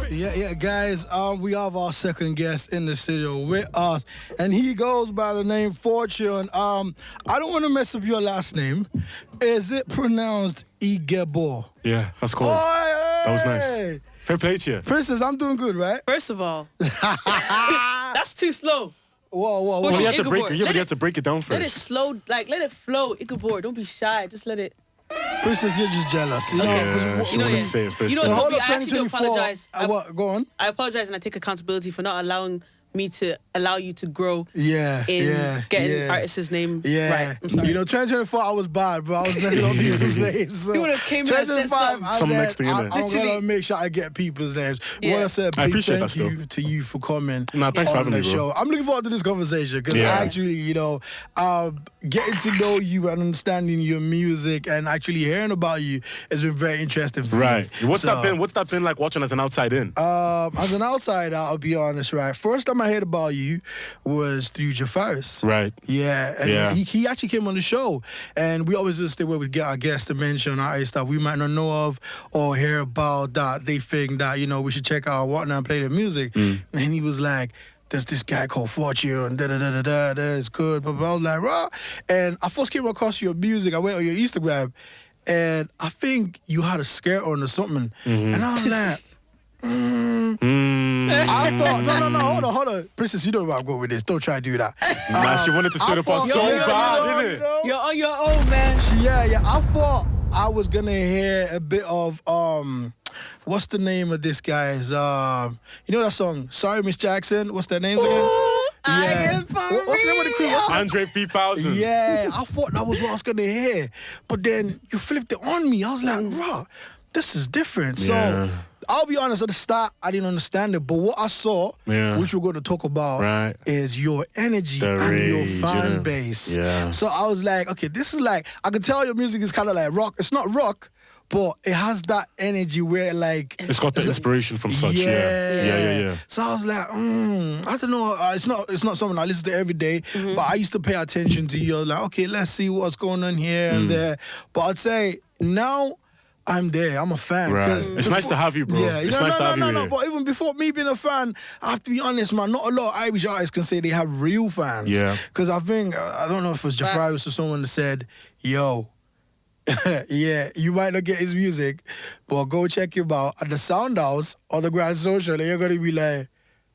Yeah, guys. We have our second guest in the studio with us, and he goes by the name Fortune. I don't want to mess up your last name. Is it pronounced Igebo? Yeah, that's cool. That was nice. Fair play to you. Princess, I'm doing good, right? First of all, that's too slow. Whoa. Well, you have to break it. You have to break it down first. Let it slow, let it flow. Igabor, don't be shy. Just let it. Princess, you're just jealous. You know, she wanted to say it first. Toby, I actually do apologize. Go on. I apologize and I take accountability for not allowing me to allow you to grow in getting artist's name right. I'm sorry. 2024 I was bad, but I was messing up people's names. So you would have came in and said some next thing in there. I'm going to make sure I get people's names. I want to say a big thank you to you for coming thanks for having the me, bro. show. I'm looking forward to this conversation because actually, getting to know you and understanding your music and actually hearing about you has been very interesting for me. Right. What's that been like watching as an outside in? As an outsider, I'll be honest, right? First time I heard about you was through Jafaris. Right. Yeah. And he actually came on the show. And we always just stay where we get our guests to mention artists that we might not know of or hear about that they think that, we should check out and whatnot and play their music. And he was like, there's this guy called Fortune, it's good, but I was like, raw. And I first came across your music, I went on your Instagram, and I think you had a skirt on or something. And I was like, I thought, no, hold on. Princess, you know where I'm going with this. Don't try to do that. She wanted to stir up us so bad, didn't it? You're on your own, man. Yeah. I thought I was going to hear a bit of, what's the name of this guy's, you know that song, Sorry Miss Jackson? What's their names again? Yeah. What's the name of the crew? Andre 3000. Yeah, I thought that was what I was going to hear. But then you flipped it on me. I was like, raw, this is different. So I'll be honest, at the start, I didn't understand it. But what I saw, which we're going to talk about, is your energy and your fan base. Yeah. So I was like, okay, this is like, I can tell your music is kind of like rock. It's not rock, but it has that energy where it's got the inspiration from such. Yeah. So I was like, I don't know. It's not something I listen to every day, but I used to pay attention to you. Like, okay, let's see what's going on here and there. But I'd say now I'm there. I'm a fan. Right. It's nice to have you, bro. Yeah, it's nice to have you here. But even before me being a fan, I have to be honest, man. Not a lot of Irish artists can say they have real fans. Yeah. Because I think I don't know if it was Jafaris or someone that said, "Yo." You might not get his music, but go check him out at the Sound House or the Grand Social, and you're gonna be like,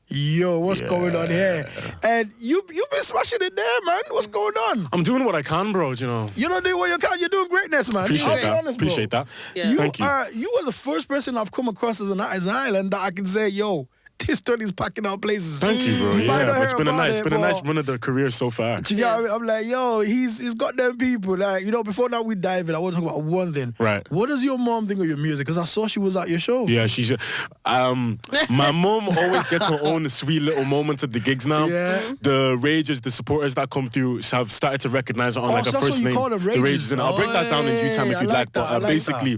yo, what's going on here? And you've been smashing it there, man. What's going on? I'm doing what I can, bro, You're not doing what you can. You're doing greatness, man. Appreciate that. Yeah. Thank you. You were the first person I've come across as an island that I can say, yo, this study's packing out places. Thank you, bro. But it's been a nice run of the career so far. You get what I mean? I'm like, yo, he's got them people. Like, before now we dive in, I want to talk about one thing. Right. What does your mom think of your music? Because I saw she was at your show. Yeah, she's. My mom always gets her own sweet little moments at the gigs now. Yeah. The rages, the supporters that come through have started to recognize her on a first name. The rages, and I'll break that down in due time if you'd like. But basically,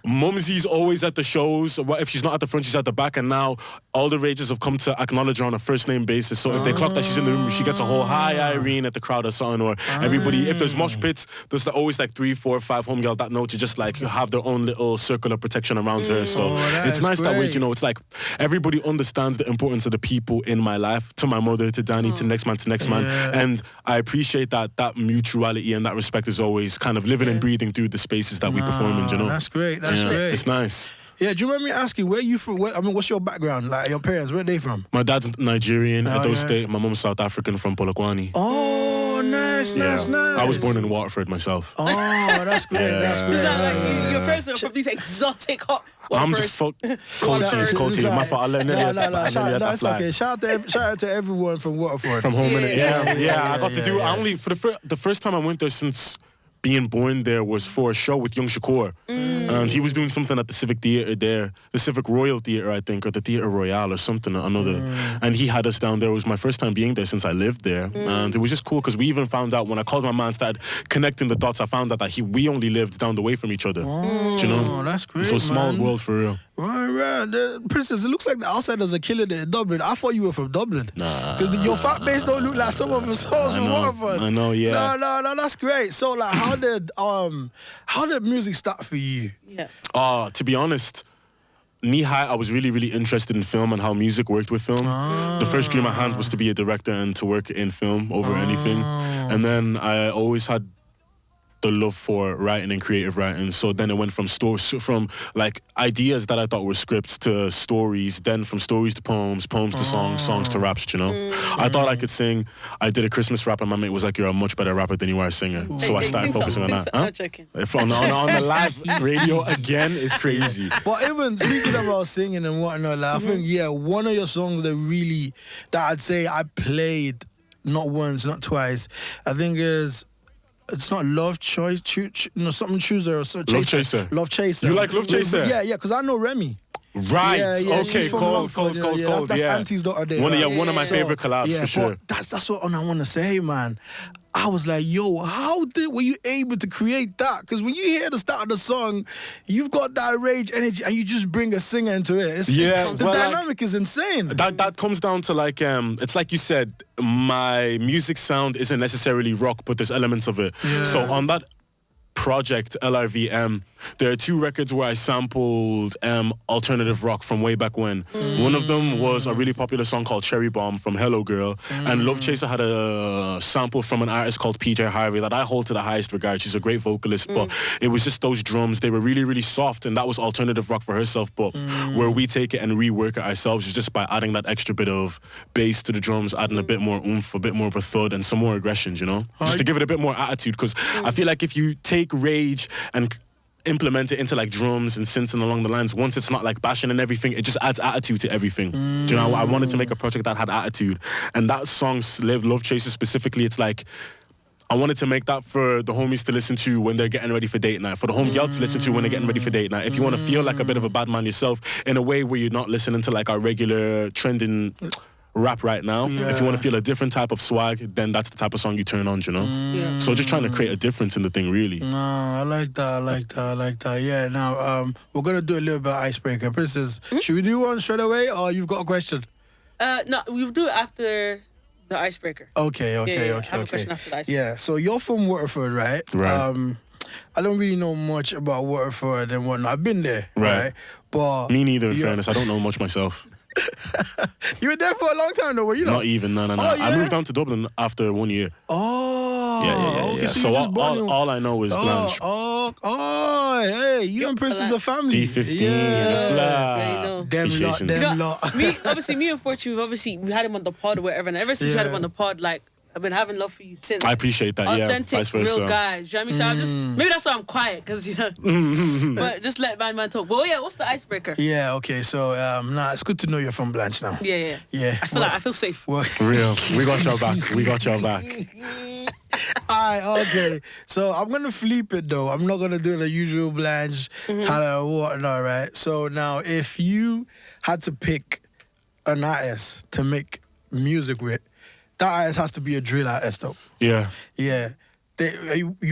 Mumsy's always at the shows. If she's not at the front, she's at the back, and now all the rages have come to acknowledge her on a first name basis. So if they clock that she's in the room, she gets a whole hi Irene at the crowd or something, or everybody. If there's mosh pits, there's always 3, 4, 5 homegirls that know to just have their own little circle of protection around her. So it's nice that way. It's like everybody understands the importance of the people in my life, to my mother, to Danny, to next man, and I appreciate that mutuality and that respect is always kind of living and breathing through the spaces that we perform in. That's great. That's great. It's nice. Yeah, do you mind me asking, where you from? What's your background? Like, your parents, where are they from? My dad's Nigerian, Edo State. My mom's South African from Polokwane. Oh, nice. I was born in Waterford myself. Oh, that's great. That's great. Is that your parents are from these exotic hot Waterford? I'm just culture. My fault. No, it's okay. Shout out to everyone from Waterford. From home, innit? Yeah. I got to do. I only for the first time I went there since being born there was for a show with Young Shakur. And he was doing something at the Civic Theatre there, the Civic Royal Theatre, I think, or the Theatre Royale or something, another. And he had us down there. It was my first time being there since I lived there. And it was just cool because we even found out when I called my man, started connecting the dots, I found out that we only lived down the way from each other. Oh, do you know? That's great, So small world for real. Right. Princess, it looks like the outsiders are killing it in Dublin. I thought you were from Dublin. Nah. Because your fat base don't look like some of us from Waterford. I know, yeah. No, that's great. So, like, how did music start for you? Yeah. To be honest, knee-high, I was really, really interested in film and how music worked with film. The first dream I had was to be a director and to work in film over anything. And then I always had the love for writing and creative writing. So then it went from like ideas that I thought were scripts to stories, then from stories to poems, poems to songs, songs to raps, you know? I thought I could sing. I did a Christmas rap and my mate was like, you're a much better rapper than you are a singer. So I started focusing on that. I'm joking. On the live radio again is crazy. But even speaking about singing and whatnot, like, I think, one of your songs that I'd say I played not once, not twice, I think it's not Love Choice, something Chooser or something. Love Chaser. Love Chaser. You like Love Chaser? Yeah, because I know Remy. Right. Yeah, okay. Cold. That's Auntie's daughter there. One of my favorite collabs for sure. That's what I want to say, man. I was like, yo, were you able to create that? Because when you hear the start of the song, you've got that rage energy and you just bring a singer into it. The dynamic is insane. That comes down to like, it's like you said, my music sound isn't necessarily rock, but there's elements of it. Yeah. So on that project, LRVM, there are 2 records where I sampled alternative rock from way back when. One of them was a really popular song called Cherry Bomb from Hello Girl, and Love Chaser had a sample from an artist called PJ Harvey that I hold to the highest regard. She's a great vocalist, but it was just those drums. They were really, really soft, and that was alternative rock for herself, but where we take it and rework it ourselves is just by adding that extra bit of bass to the drums, adding a bit more oomph, a bit more of a thud, and some more aggressions, you know? Just to give it a bit more attitude, because I feel like if you take rage and implement it into like drums and synths and along the lines, once it's not like bashing and everything, it just adds attitude to everything. Do you know, I wanted to make a project that had attitude, and that song Love Chaser specifically, it's like I wanted to make that for the homies to listen to when they're getting ready for date night, for the home girl to listen to when they're getting ready for date night. If you want to feel like a bit of a bad man yourself in a way where you're not listening to like our regular trending rap right now. If you want to feel a different type of swag, then that's the type of song you turn on, you know? So just trying to create a difference in the thing, really. No, I like that. Yeah, now we're going to do a little bit of icebreaker. Princess, should we do one straight away or you've got a question? No, we'll do it after the icebreaker. Okay. I have a question after the icebreaker. Yeah, so you're from Waterford, right? Right. I don't really know much about Waterford and whatnot. I've been there, right? But me neither, in fairness. I don't know much myself. You were there for a long time though, were you not? Not even, no. Oh, yeah? I moved down to Dublin after 1 year. Oh. Yeah. Okay, So all I know is Blanche. Hey, you and Princess are family. D15, Them lot. Me and Fortune, we had him on the pod or whatever, and ever since we had him on the pod, like, I've been having love for you since. I appreciate that, Authentic, real guys. You know what I mean? So maybe that's why I'm quiet, because, you know, but just let man talk. But what's the icebreaker? Yeah, okay, so, it's good to know you're from Blanche now. Yeah. I feel safe. Real. We got your back. Alright, okay. So I'm gonna flip it though. I'm not gonna do the usual Blanche, Tyler, or whatnot, right? So now, if you had to pick an artist to make music with, that artist has to be a drill artist though. Yeah. You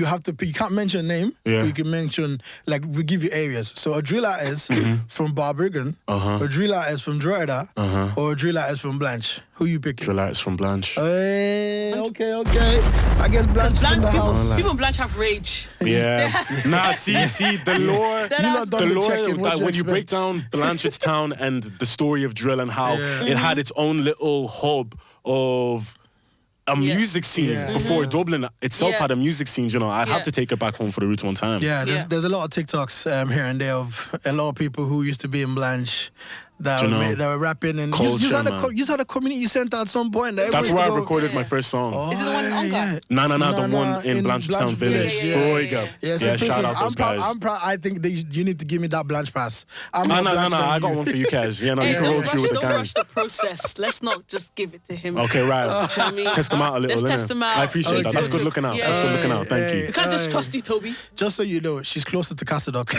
have to. You can't mention a name. Yeah. You can mention, like, we give you areas. So a drill artist from Barbergan, a drill artist from Drogheda, or a drill artist from Blanche. Who you picking? Drill artist from Blanche. Hey, okay. I guess Blanche is in the house. People in Blanche have rage. Yeah. See the lore. That when you break down Blanchett's town and the story of drill and how it had its own little hub of a music scene before Dublin itself had a music scene, you know. I'd have to take it back home for the roots one time. Yeah, there's a lot of TikToks here and there of a lot of people who used to be in Blanche that were rapping, and you had a community center at some point. That's where I recorded my first song. Is it the one in Ongar? No, the one in Blanchetown Village. Yeah, shout out those guys. I'm proud. I think you need to give me that Blanche pass. No, I got one for you, Kaz. Yeah, no, you can roll through with the gang. Don't rush the process. Let's not just give it to him. Okay, right. Test him out a little. Let's test him out. I appreciate that. That's good looking out. That's good looking out. Thank you. You can't just trust you, Toby. Just so you know, she's closer to Cassadock.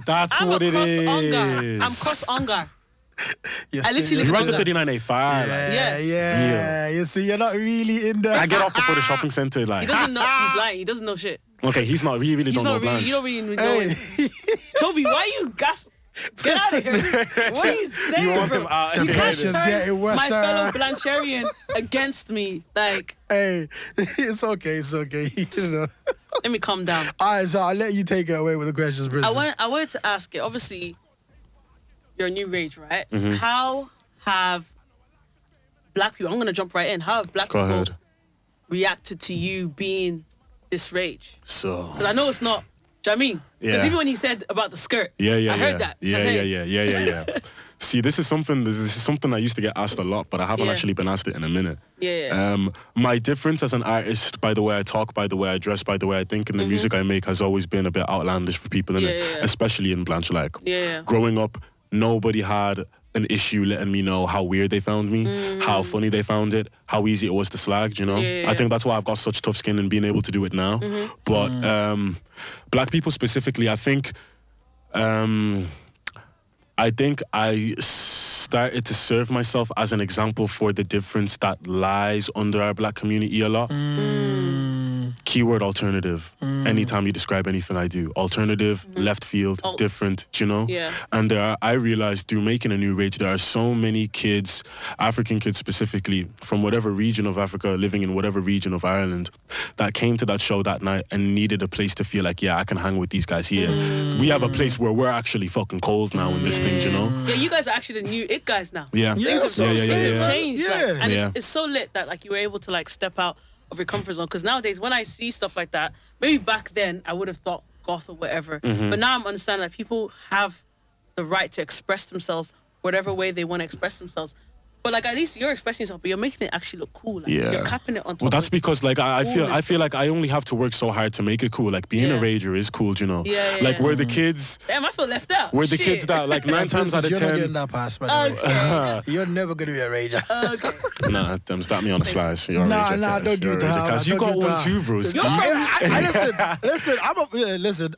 That's what it is. I'm cross Ongar. I literally you ride the 39A5. Yeah. You see, you're not really in there. I get off before the shopping centre. Like, he doesn't know. He's lying. He doesn't know shit. Okay, he's not. He really don't know Blanche. You don't really know him. Toby, why you gas? Get out of here. What are you saying, you want bro? him out. You can't turn my fellow Blancherian against me. Like, hey, it's okay. You know. Let me calm down. All right, so I'll let you take it away with the questions, Princess. I wanted to ask it. Obviously, you're a new rage, right? How have black people, I'm going to jump right in, how have black people reacted to you being this rage? So... Because I know it's not, do you know what I mean? Because even when he said about the skirt, I heard that. Yeah. See, this is something I used to get asked a lot, but I haven't actually been asked it in a minute. My difference as an artist, by the way I talk, by the way I dress, by the way I think, and the music I make has always been a bit outlandish for people, especially in Blanche. Like, growing up, nobody had an issue letting me know how weird they found me, how funny they found it, how easy it was to slag, you know? I think that's why I've got such tough skin and being able to do it now. But black people specifically, I think I started to serve myself as an example for the difference that lies under our black community a lot. Keyword alternative. Anytime you describe anything I do. Alternative, left field, different, you know? And I realized through making a new rage, there are so many kids, African kids specifically, from whatever region of Africa, living in whatever region of Ireland, that came to that show that night and needed a place to feel like, I can hang with these guys here. We have a place where we're actually fucking cold now in this thing, you know? Yeah, you guys are actually the new it guys now. Things have changed. Like, and it's so lit that like you were able to like step out of your comfort zone. Because nowadays, when I see stuff like that, maybe back then I would have thought goth or whatever. But now I'm understanding that people have the right to express themselves whatever way they want to express themselves. But like at least you're expressing yourself, but you're making it actually look cool. Like, you're capping it on top. Well, that's because like I feel like I only have to work so hard to make it cool. Like being a rager is cool, you know. Like we're the kids. Damn, I feel left out. We're the kids that like 9 times out of 10. You're not getting that pass, by the way. You're never gonna be a rager. Nah, stop me on the slice. You're a rager. Nah, don't do that. You got one too, bro. Listen,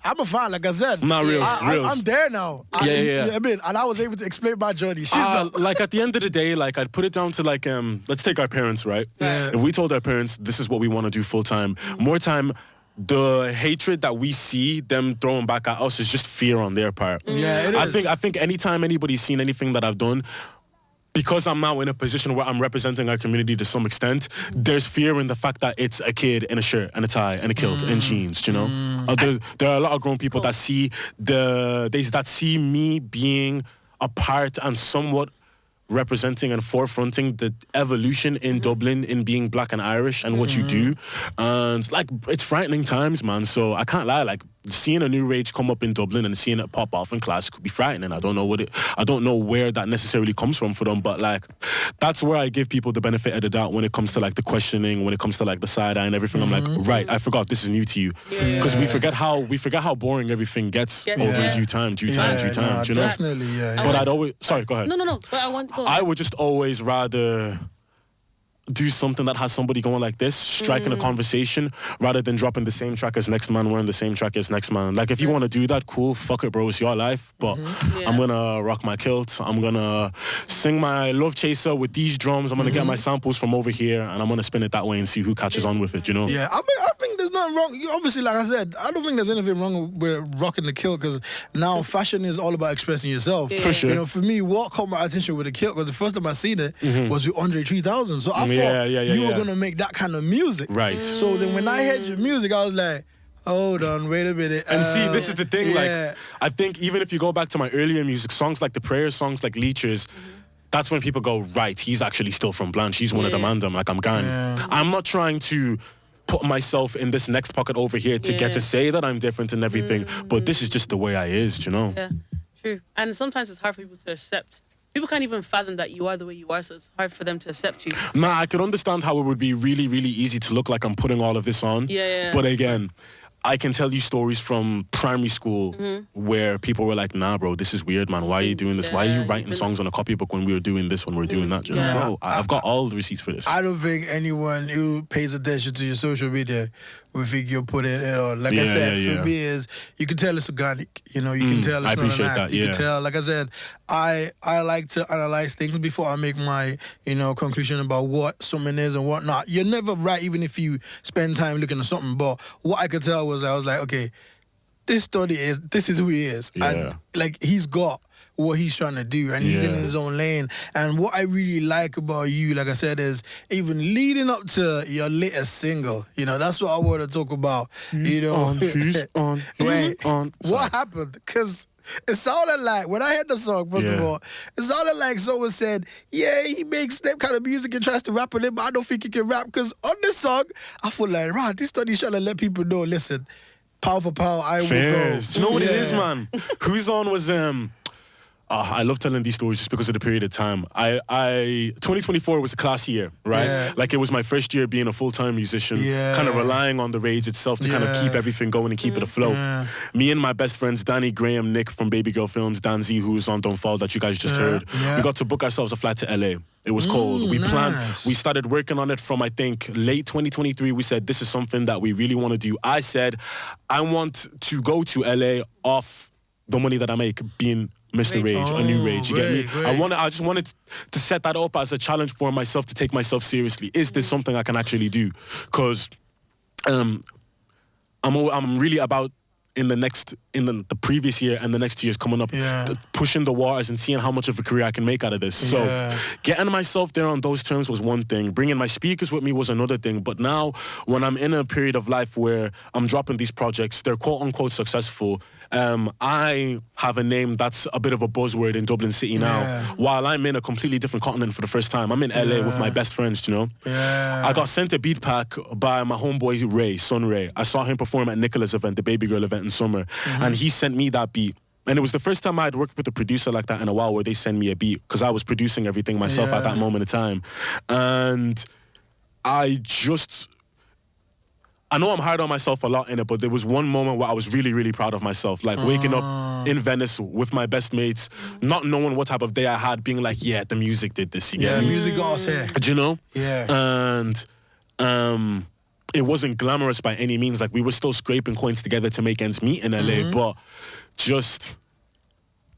I'm a fan. Like I said, real. I'm there now. I mean, and I was able to explain my journey. She's not. Like at the end of the day, like I'd put it down to like let's take our parents, right? If we told our parents this is what we want to do full time, more time, the hatred that we see them throwing back at us is just fear on their part. Yeah, it is. I think anytime anybody's seen anything that I've done, because I'm now in a position where I'm representing our community to some extent, there's fear in the fact that it's a kid in a shirt and a tie and a kilt and jeans, you know? There are a lot of grown people that see me being a part and somewhat representing and forefronting the evolution in Dublin in being black and Irish and what you do. And like, it's frightening times, man. So I can't lie, like seeing a new rage come up in Dublin and seeing it pop off in class could be frightening. I don't know where that necessarily comes from for them, but like that's where I give people the benefit of the doubt when it comes to like the questioning, when it comes to like the side eye and everything. I'm like, right, I forgot this is new to you. Because we forget how boring everything gets over due time, you know? Definitely, But I'd always, sorry, go ahead. No, but I would just always rather do something that has somebody going like this, striking a conversation, rather than dropping the same track as next man, wearing the same track as next man. Like, if you want to do that, cool, fuck it, bro, it's your life. But I'm going to rock my kilt. I'm going to sing my Love Chaser with these drums. I'm going to get my samples from over here, and I'm going to spin it that way and see who catches on with it, you know? Yeah, I think there's nothing wrong. Obviously, like I said, I don't think there's anything wrong with rocking the kilt, because now fashion is all about expressing yourself. For sure. You know, for me, what caught my attention with the kilt was the first time I seen it was with Andre 3000. So I thought you were gonna make that kind of music, right? So then when I heard your music, I was like, hold on, wait a minute. And see, this is the thing. Like, I think even if you go back to my earlier music, songs like the prayer songs, like Leeches, that's when people go, right, he's actually still from Blanche. He's one of the man. Like, I'm gone. I'm not trying to put myself in this next pocket over here to get to say that I'm different and everything, but this is just the way I is, you know? Yeah, true. And sometimes it's hard for people to accept. People can't even fathom that you are the way you are, so it's hard for them to accept you. Nah, I could understand how it would be really, really easy to look like I'm putting all of this on. Yeah. But again, I can tell you stories from primary school where people were like, nah, bro, this is weird, man. Why are you doing this? Why are you writing songs on a copybook when we were doing this, when we were doing that? You know? Bro, I've got all the receipts for this. I don't think anyone who pays attention to your social media will think you'll put it, you know, like I said, for me is, you can tell it's organic, you know, you can tell it's not an act. You can tell, like I said, I like to analyze things before I make my, you know, conclusion about what something is and what not. You're never right, even if you spend time looking at something, but what I could tell was, I was like, okay, this is who he is. And like, he's got what he's trying to do, and he's in his own lane. And what I really like about you, like I said, is even leading up to your latest single, you know, that's what I want to talk about. You know, He's on. What happened? Because It sounded like, when I heard the song, first of all, it sounded like someone said, yeah, he makes that kind of music and tries to rap on it, but I don't think he can rap. Because on this song, I feel like, right, this study's trying to let people know, listen, power for power, I will go. Do you know what it is, man? Who's On was... I love telling these stories just because of the period of time. 2024 was a class year, right? Yeah. Like, it was my first year being a full-time musician, kind of relying on the Rage itself to kind of keep everything going and keep it afloat. Yeah. Me and my best friends, Danny, Graham, Nick from Baby Girl Films, Dan Z, who's on Don't Fall, that you guys just heard, we got to book ourselves a flight to LA. It was cold. We planned, we started working on it from, I think, late 2023. We said, this is something that we really want to do. I said, I want to go to LA off the money that I make being Mr. Rage, a new Rage, you get me? I just wanted to set that up as a challenge for myself to take myself seriously. Is this something I can actually do? Because I'm really about in the previous year and the next 2 years coming up, pushing the waters and seeing how much of a career I can make out of this. So getting myself there on those terms was one thing. Bringing my speakers with me was another thing. But now, when I'm in a period of life where I'm dropping these projects, they're quote-unquote successful, I have a name that's a bit of a buzzword in Dublin City now, while I'm in a completely different continent for the first time. I'm in LA with my best friends, you know? I got sent a beat pack by my homeboy Ray, Son Ray. I saw him perform at Nicola's event, the Baby Girl event in summer, and he sent me that beat. And it was the first time I had worked with a producer like that in a while, where they send me a beat, because I was producing everything myself at that moment in time. And I know I'm hard on myself a lot in it, but there was one moment where I was really, really proud of myself. Like waking up in Venice with my best mates, not knowing what type of day I had, being like, yeah, the music did this. The music got us here. Do you know? Yeah. And it wasn't glamorous by any means. Like, we were still scraping coins together to make ends meet in LA, but just...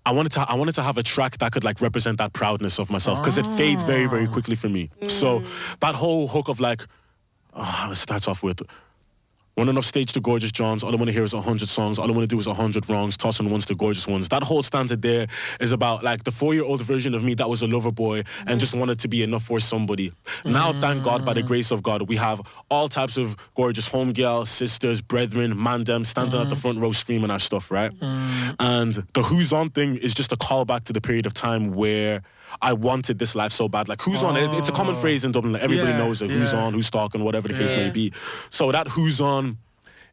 I wanted to have a track that could like represent that proudness of myself, because it fades very, very quickly for me. So that whole hook of like, it starts off with, running off stage to gorgeous Johns, all I want to hear is 100 songs, all I want to do is 100 wrongs, tossing ones to gorgeous ones. That whole stanza there is about like the 4-year-old version of me that was a lover boy and just wanted to be enough for somebody. Now, thank God, by the grace of God, we have all types of gorgeous homegirls, sisters, brethren, mandem, standing at the front row screaming our stuff, right? And the Who's On thing is just a callback to the period of time where I wanted this life so bad. Like, who's on? It's a common phrase in Dublin. Like, everybody knows it. Who's on, who's talking, whatever the case may be. So that Who's On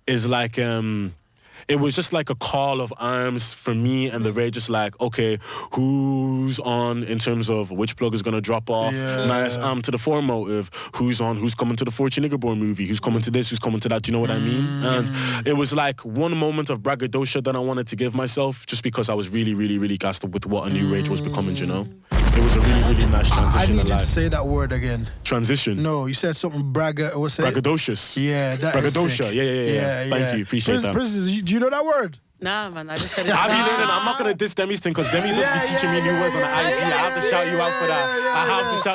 is like, it was just like a call of arms for me and the Ray, just like, okay, who's on in terms of which plug is going to drop off? Nice, to the four motive. Who's on? Who's coming to the Fortune Niggerborn movie? Who's coming to this? Who's coming to that? Do you know what I mean? And it was like one moment of braggadocio that I wanted to give myself, just because I was really, really, really gassed up with what a new Rage was becoming, you know? It was a really, really nice transition in life. I need you to say that word again. Transition? No, you said something what's it? Braggadocious. Yeah, that braggadocio. Yeah. Thank you, appreciate that. Princess, do you know that word? Nah, man, I just said it. I be learning. I'm not gonna diss Demi's thing, because Demi does be teaching me new words on the IG. I have to shout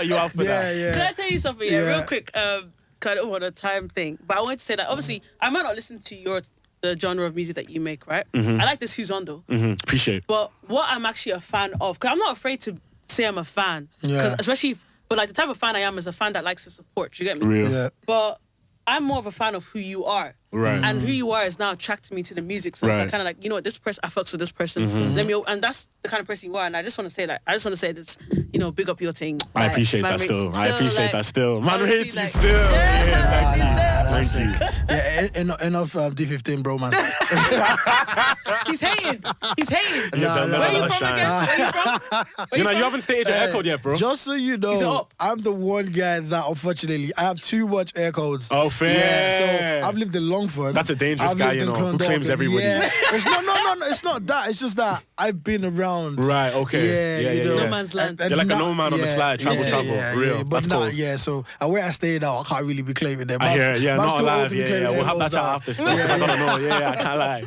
you out for that. Can I tell you something? Real quick. Kind of on a time thing, but I wanted to say that obviously I might not listen to the genre of music that you make, right? I like this Who's On though. Appreciate. But what I'm actually a fan of, because I'm not afraid to say I'm a fan, because especially, but like the type of fan I am is a fan that likes to support. You get me? Real. Yeah. But I'm more of a fan of who you are. Right. And who you are is now attracting me to the music. So it's like, kind of like, you know what, this person, I fucks with this person. And that's the kind of person you are. And I just want to say that. I just want to say this, you know, big up your thing. I appreciate that still. I appreciate that still. Man rates you still. Thank you. Yeah, enough D15, bro, man. He's hating. Where you from again? Where you from? You know, you haven't stated your air code yet, bro. Just so you know, I'm the one guy that, unfortunately, I have too much air codes. Oh, fair. Yeah, so I've lived in Longford. That's a dangerous guy, you know, who claims everybody. Yeah. No, it's not that. It's just that I've been around. Right, okay. Yeah. No man's land. You're like a no man on the slide. Travel. Real. But that's cool. Yeah, so where I stayed out, I can't really be claiming them. Not alive. Yeah. We'll have that chat after stuff, because I don't know. Yeah, I can't lie.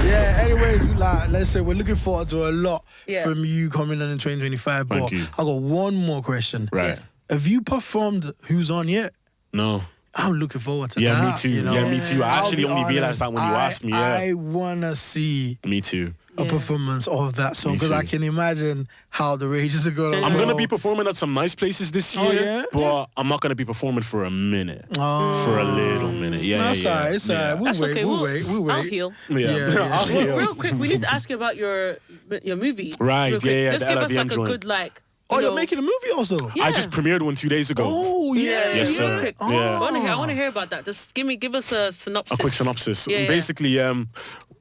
Yeah, anyways, let's say we're looking forward to a lot from you coming in 2025. But I got one more question. Right. Have you performed Who's On yet? No. I'm looking forward to that. Yeah, me too. You know? Yeah, me too. I actually only realized that when you asked me. Yeah, I wanna see. Me too. A performance of that song because I can imagine how the rages are going. I'm gonna be performing at some nice places this year, but I'm not gonna be performing for a minute, for a little minute. It's alright. We'll wait. I'll heal. I'll heal. Real quick, we need to ask you about your movie. Right? Just give us like a good you're making a movie also? Yeah. I just premiered one 2 days ago. Oh, yeah. Yes, sir. I want to hear about that. Just give us a synopsis. A quick synopsis. Basically,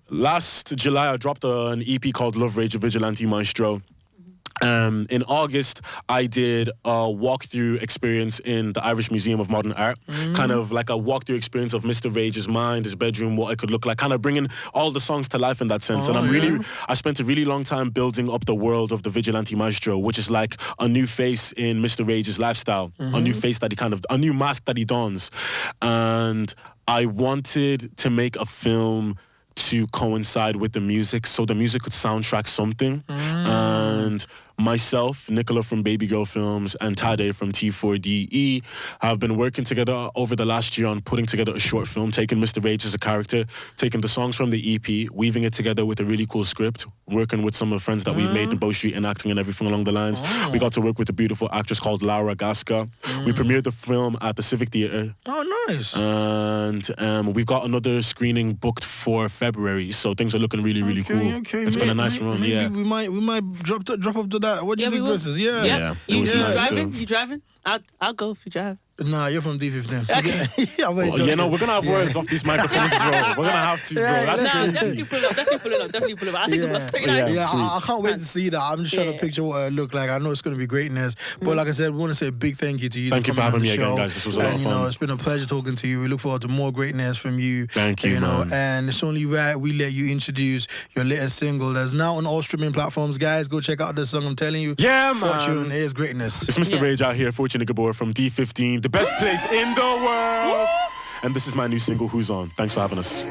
last July, I dropped an EP called Love Rage, a Vigilante Maestro. In August, I did a walkthrough experience in the Irish Museum of Modern Art, kind of like a walkthrough experience of Mr. Rage's mind, his bedroom, what it could look like, kind of bringing all the songs to life in that sense. And I spent a really long time building up the world of the Vigilante Maestro, which is like a new face in Mr. Rage's lifestyle, a new face that a new mask that he dons. And I wanted to make a film to coincide with the music, so the music could soundtrack something. And myself, Nicola from Baby Girl Films, and Tade from T4DE have been working together over the last year on putting together a short film, taking Mr. Rage as a character, taking the songs from the EP, weaving it together with a really cool script, working with some of the friends that we've made in Bow Street and acting and everything along the lines. We got to work with a beautiful actress called Laura Gasca. We premiered the film at the Civic Theatre. Oh, nice. And we've got another screening booked for February, so things are looking really, really cool. It's been a nice run, We might drop up to that. What do you think, Princess? Yeah. You driving? You driving? I'll go if you drive. Nah, you're from D15. Okay. We're gonna have words off these microphones, bro. We're gonna have to, bro. That's crazy. Definitely pull up. I think it's straight line. I can't wait to see that. I'm just trying to picture what it look like. I know it's gonna be greatness, but like I said, we want to say a big thank you to you. Thank you for having me again, guys. This was a lot of fun. It's been a pleasure talking to you. We look forward to more greatness from you. Thank you, man. And it's only right we let you introduce your latest single that's now on all streaming platforms. Guys, go check out this song. I'm telling you. Yeah, man. Fortune is greatness. It's Mr. Rage out here, Fortune Gabor from D15, the best place in the world. And this is my new single, Who's On. Thanks for having us.